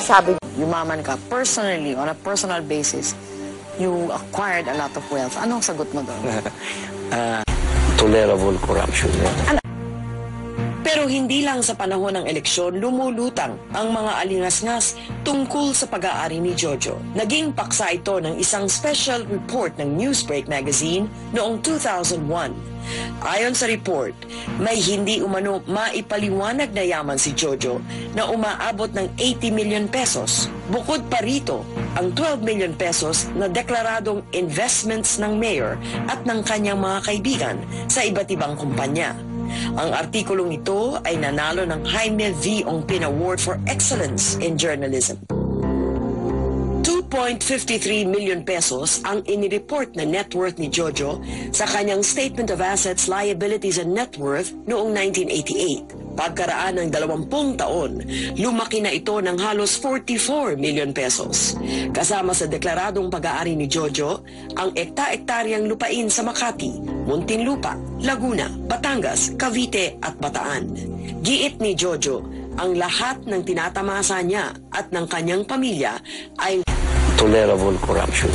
sinasabi, yumaman ka personally, on a personal basis, you acquired a lot of wealth. Anong sagot mo doon? Tolerable corruption. Pero hindi lang sa panahon ng eleksyon lumulutang ang mga alingas-ngas tungkol sa pag-aari ni Jojo. Naging paksa ito ng isang special report ng Newsbreak magazine noong 2001. Ayon sa report, may hindi umano maipaliwanag na yaman si Jojo na umaabot ng 80 million pesos. Bukod pa rito, ang 12 million pesos na deklaradong investments ng mayor at ng kanyang mga kaibigan sa iba't ibang kumpanya. Ang artikulong ito ay nanalo ng Jaime V. Ongpin Award for Excellence in Journalism. 2.53 million pesos ang inireport na net worth ni Jojo sa kanyang Statement of Assets, Liabilities and Net Worth noong 1988. Pagkaraan ng 20 taon, lumaki na ito ng halos 44 million pesos. Kasama sa deklaradong pag-aari ni Jojo, ang ekta-ektaryang lupain sa Makati, Muntinlupa, Laguna, Batangas, Cavite at Bataan. Giit ni Jojo, ang lahat ng tinatamasa niya at ng kanyang pamilya ay Tolerable corruption.